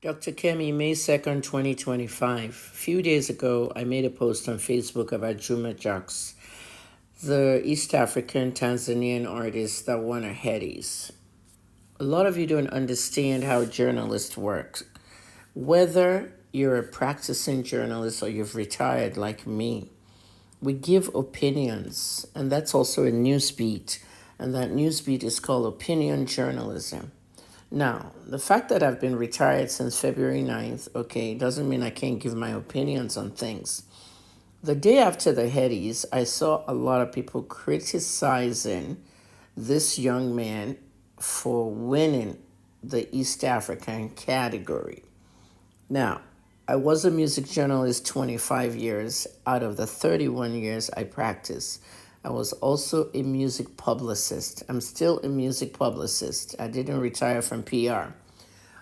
Dr. Kemi, May 2nd, 2025. A few days ago, I made a post on Facebook about Juma Jux, the East African Tanzanian artist that won a Headies. A lot of you don't understand how journalists work. Whether you're a practicing journalist or you've retired like me, we give opinions, and that's also a newsbeat, and that newsbeat is called opinion journalism. Now, the fact that I've been retired since February 9th, okay, doesn't mean I can't give my opinions on things. The day after the Headies, I saw a lot of people criticizing this young man for winning the East African category. Now, I was a music journalist 25 years out of the 31 years I practiced. I was also a music publicist. I'm still a music publicist. I didn't retire from PR.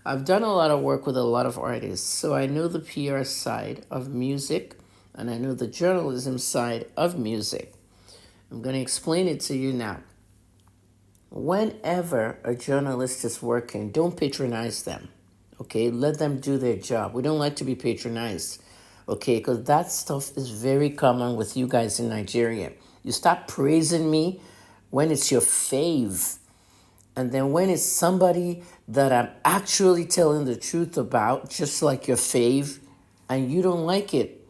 I've done a lot of work with a lot of artists, so I know the PR side of music and I know the journalism side of music. I'm going to explain it to you now. Whenever a journalist is working, don't patronize them. Okay, let them do their job. We don't like to be patronized. Okay, because that stuff is very common with you guys in Nigeria. You start praising me when it's your fave. And then when it's somebody that I'm actually telling the truth about, just like your fave, and you don't like it,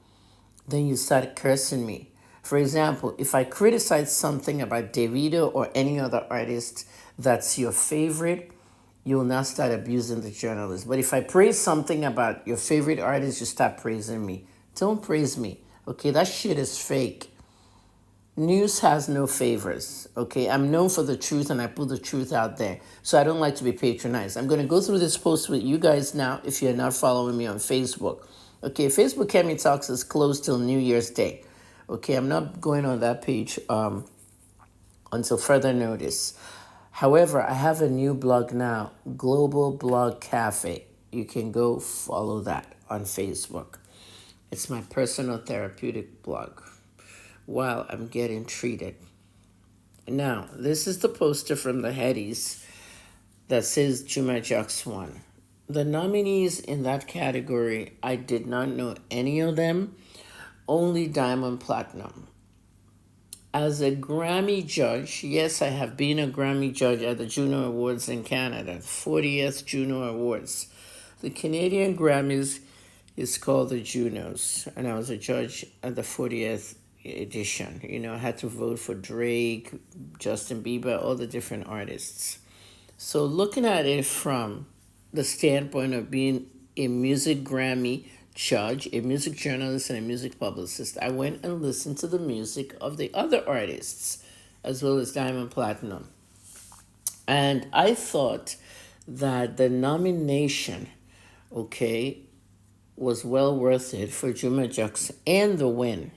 then you start cursing me. For example, if I criticize something about Davido or any other artist that's your favorite, you will not start abusing the journalist. But if I praise something about your favorite artist, you start praising me. Don't praise me. Okay, that shit is fake. News has no favors. Okay, I'm known for the truth and I put the truth out there. So I don't like to be patronized. I'm going to go through this post with you guys now if you're not following me on Facebook. Okay, Facebook Kemi Talks is closed till New Year's Day. Okay, I'm not going on that page until further notice. However, I have a new blog now, Global Blog Cafe. You can go follow that on Facebook. It's my personal therapeutic blog while I'm getting treated. Now, this is the poster from the Headies that says Juma Jux won. The nominees in that category, I did not know any of them, only Diamond Platinum. As a Grammy judge, yes, I have been a Grammy judge at the Juno Awards in Canada, 40th Juno Awards. The Canadian Grammys is called the Junos, and I was a judge at the 40th edition. You know, I had to vote for Drake, Justin Bieber, all the different artists. So looking at it from the standpoint of being a music Grammy judge, a music journalist, and a music publicist, I went and listened to the music of the other artists, as well as Diamond Platinum. And I thought that the nomination, okay, was well worth it for Juma Jux and the win.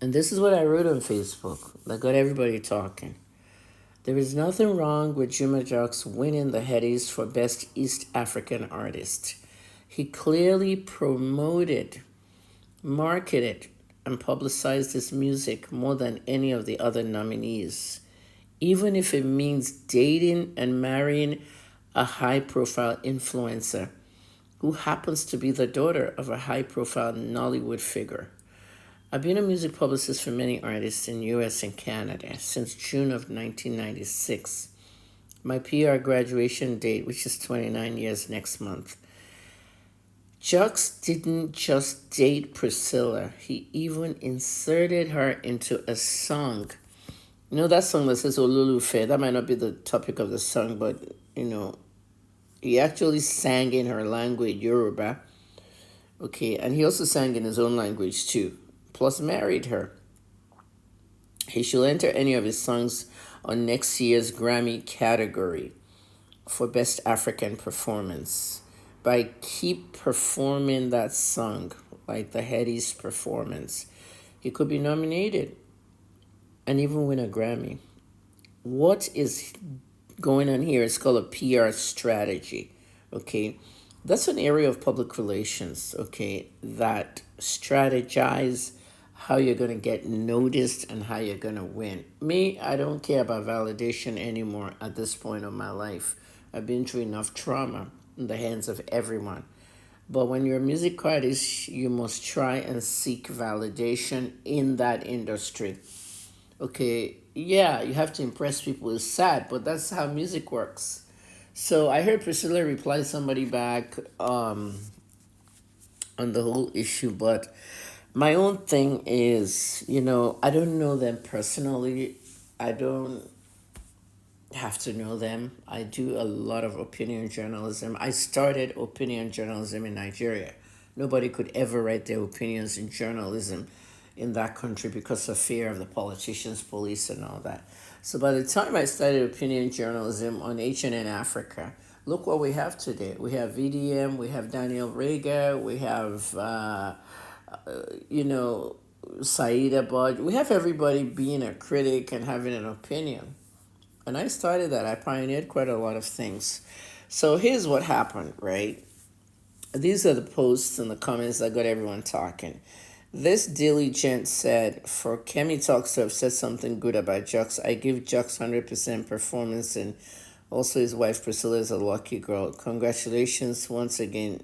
And this is what I wrote on Facebook that got everybody talking. There is nothing wrong with Juma Jux winning the Headies for Best East African Artist. He clearly promoted, marketed, and publicized his music more than any of the other nominees, even if it means dating and marrying a high-profile influencer who happens to be the daughter of a high-profile Nollywood figure. I've been a music publicist for many artists in US and Canada since June of 1996. My PR graduation date, which is 29 years next month. Jux didn't just date Priscilla, he even inserted her into a song. You know that song that says Olulufe? That might not be the topic of the song, but he actually sang in her language, Yoruba. Okay, and he also sang in his own language too, plus married her. He should enter any of his songs on next year's Grammy category for Best African Performance. By keep performing that song, like the Headies performance, he could be nominated and even win a Grammy. What is going on here is called a PR strategy, okay? That's an area of public relations, okay, that strategize how you're going to get noticed and how you're going to win. Me, I don't care about validation anymore at this point of my life. I've been through enough trauma. in the hands of everyone. But when you're a music artist, you must try and seek validation in that industry. Okay, yeah, you have to impress people. It's sad, but that's how music works. So I heard Priscilla reply somebody back on the whole issue, but my own thing is, I don't know them personally. I don't have to know them. I do a lot of opinion journalism. I started opinion journalism in Nigeria. Nobody could ever write their opinions in journalism in that country because of fear of the politicians, police, and all that. So by the time I started opinion journalism on HNN Africa, look what we have today. We have VDM, we have Daniel Rega, we have, you know, Saida Budge. We have everybody being a critic and having an opinion. And I started that. I pioneered quite a lot of things. So here's what happened, right? These are the posts and the comments that got everyone talking. This Daily Gent said, for Kemi Talks to have said something good about Jux, I give Jux 100% performance, and also his wife Priscilla is a lucky girl. Congratulations once again.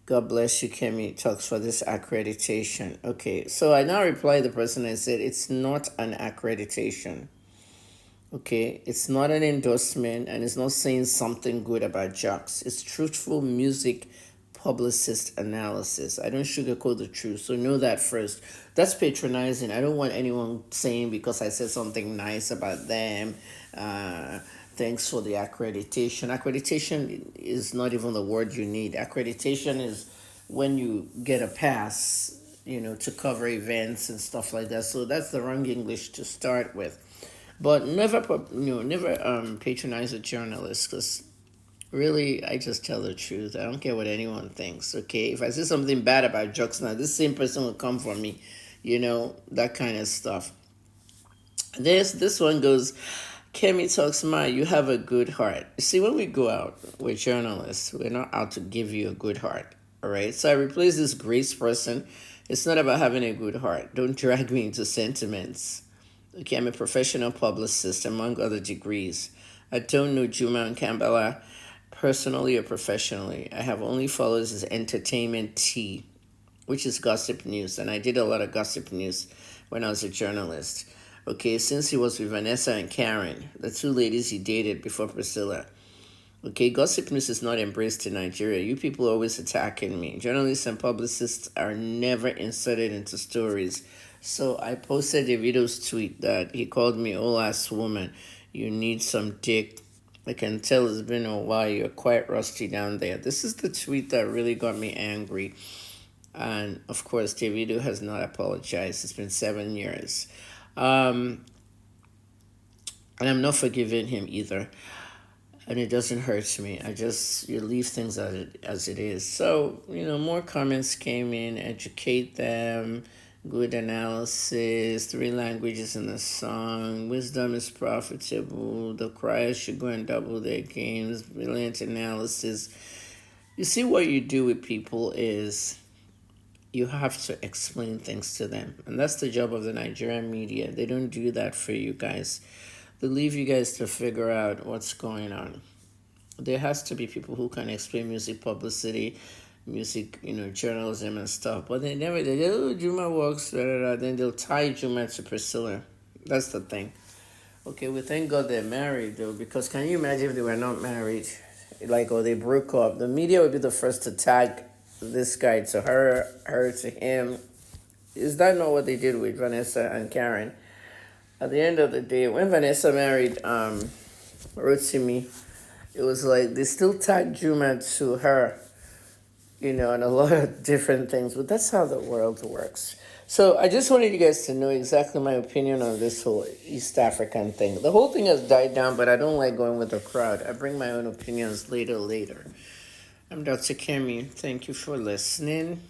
God bless you, Kemi Talks, for this accreditation. Okay, so I now reply the person and said, it's not an accreditation. Okay, it's not an endorsement and it's not saying something good about Jux. It's truthful music publicist analysis. I don't sugarcoat the truth, so know that first. That's patronizing. I don't want anyone saying because I said something nice about them, thanks for the accreditation. Accreditation is not even the word you need. Accreditation is when you get a pass, to cover events and stuff like that. So that's the wrong English to start with. But never, patronize a journalist, because really, I just tell the truth. I don't care what anyone thinks, okay? If I say something bad about Jux now, this same person will come for me, that kind of stuff. This one goes, Kemi Talks, you have a good heart. See, when we go out, we're journalists. We're not out to give you a good heart, all right? So I replace this Grace person. It's not about having a good heart. Don't drag me into sentiments. Okay, I'm a professional publicist, among other degrees. I don't know Juma and Kambala personally or professionally. I have only followed his entertainment tea, which is gossip news, and I did a lot of gossip news when I was a journalist. Okay, since he was with Vanessa and Karen, the two ladies he dated before Priscilla. Okay, gossip news is not embraced in Nigeria. You people are always attacking me. Journalists and publicists are never inserted into stories. So I posted Davido's tweet that he called me old ass woman. You need some dick. I can tell it's been a while. You're quite rusty down there. This is the tweet that really got me angry. And of course, Davido has not apologized. It's been 7 years. And I'm not forgiving him either. And it doesn't hurt me. You leave things as it is. So, more comments came in. Educate them. Good analysis. 3 languages in the song. Wisdom is profitable. The criers should go and double their games. Brilliant analysis. You see, what you do with people is you have to explain things to them. And that's the job of the Nigerian media. They don't do that for you guys. They leave you guys to figure out what's going on. There has to be people who can explain music publicity, music, journalism and stuff. But they Juma works, then they'll tie Juma to Priscilla. That's the thing. Okay, we thank God they're married, though, because can you imagine if they were not married? Or they broke up. The media would be the first to tag this guy to her to him. Is that not what they did with Vanessa and Karen? At the end of the day, when Vanessa married Rotimi, it was like they still tagged Juma to her, and a lot of different things. But that's how the world works. So I just wanted you guys to know exactly my opinion on this whole East African thing. The whole thing has died down, but I don't like going with the crowd. I bring my own opinions later. I'm Dr. Kemi. Thank you for listening.